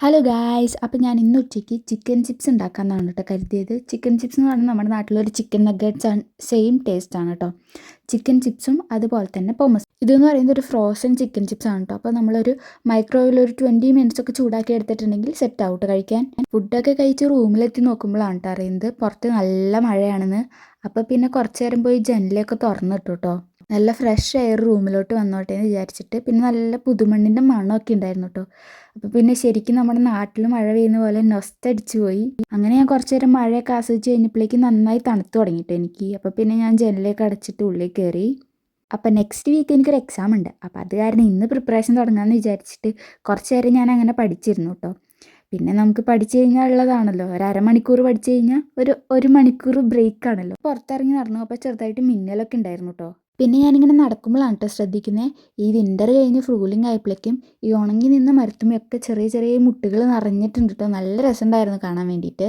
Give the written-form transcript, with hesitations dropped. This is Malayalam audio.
ഹലോ ഗായ്സ്, അപ്പോൾ ഞാൻ ഇന്ന് ഉച്ചയ്ക്ക് ചിക്കൻ ചിപ്സ് ഉണ്ടാക്കാമെന്നാണ് കേട്ടോ കരുതിയത്. ചിക്കൻ ചിപ്സ് എന്ന് പറഞ്ഞാൽ നമ്മുടെ നാട്ടിലൊരു ചിക്കൻ നഗറ്റ്സ് ആണ്, സെയിം ടേസ്റ്റ് ആണ് കേട്ടോ. ചിക്കൻ ചിപ്സും അതുപോലെ തന്നെ പൊമസ്. ഇതെന്ന് പറയുന്നത് ഒരു ഫ്രോസൺ ചിക്കൻ ചിപ്സ് ആണ് കേട്ടോ. അപ്പോൾ നമ്മളൊരു മൈക്രോവേവിൽ ഒരു 20 മിനിറ്റ്സ് ഒക്കെ ചൂടാക്കി എടുത്തിട്ടുണ്ടെങ്കിൽ സെറ്റ് ആവും കേട്ടോ കഴിക്കാൻ. ഫുഡൊക്കെ കഴിച്ച് റൂമിലെത്തി നോക്കുമ്പോഴാണ് കേട്ടോ അറിയുന്നത് പുറത്ത് നല്ല മഴയാണെന്ന്. അപ്പോൾ പിന്നെ കുറച്ച് നേരം പോയി ജനലൊക്കെ തുറന്നിട്ടു കേട്ടോ. നല്ല ഫ്രഷ് എയർ റൂമിലോട്ട് വന്നോട്ടെ എന്ന് വിചാരിച്ചിട്ട്. പിന്നെ നല്ല പുതുമണ്ണിൻ്റെ മണമൊക്കെ ഉണ്ടായിരുന്നു കേട്ടോ. അപ്പോൾ പിന്നെ ശരിക്കും നമ്മുടെ നാട്ടിൽ മഴ പെയ്യുന്ന പോലെ നൊസ്റ്റടിച്ചു പോയി. അങ്ങനെ ഞാൻ കുറച്ച് നേരം മഴയൊക്കെ ആസ്വദിച്ച് കഴിഞ്ഞപ്പോഴേക്കും നന്നായി തണുത്ത് തുടങ്ങിയിട്ട് എനിക്ക്. അപ്പോൾ പിന്നെ ഞാൻ ജനലൊക്കെ അടച്ചിട്ട് ഉള്ളിൽ കയറി. അപ്പോൾ നെക്സ്റ്റ് വീക്ക് എനിക്കൊരു എക്സാം ഉണ്ട്. അപ്പോൾ അത് കാരണം ഇന്ന് പ്രിപ്പറേഷൻ തുടങ്ങാമെന്ന് വിചാരിച്ചിട്ട് കുറച്ച് നേരം ഞാൻ അങ്ങനെ പഠിച്ചിരുന്നു കേട്ടോ. പിന്നെ നമുക്ക് പഠിച്ചു കഴിഞ്ഞാൽ ഉള്ളതാണല്ലോ, ഒരു അരമണിക്കൂർ പഠിച്ചു കഴിഞ്ഞാൽ ഒരു മണിക്കൂർ ബ്രേക്ക് ആണല്ലോ. പുറത്തിറങ്ങി നടന്നു, അപ്പോൾ ചെറുതായിട്ട് മിന്നലൊക്കെ ഉണ്ടായിരുന്നു കേട്ടോ. പിന്നെ ഞാനിങ്ങനെ നടക്കുമ്പോഴാണ് കേട്ടോ ശ്രദ്ധിക്കുന്നത്, ഈ വിൻ്റർ കഴിഞ്ഞ് ഫ്രൂലിംഗ് ആയപ്പോഴേക്കും ഈ ഉണങ്ങി നിന്ന മരത്തുമ്മയൊക്കെ ചെറിയ ചെറിയ മുട്ടുകൾ നിറഞ്ഞിട്ടുണ്ട് കേട്ടോ. നല്ല രസമുണ്ടായിരുന്നു കാണാൻ വേണ്ടിയിട്ട്.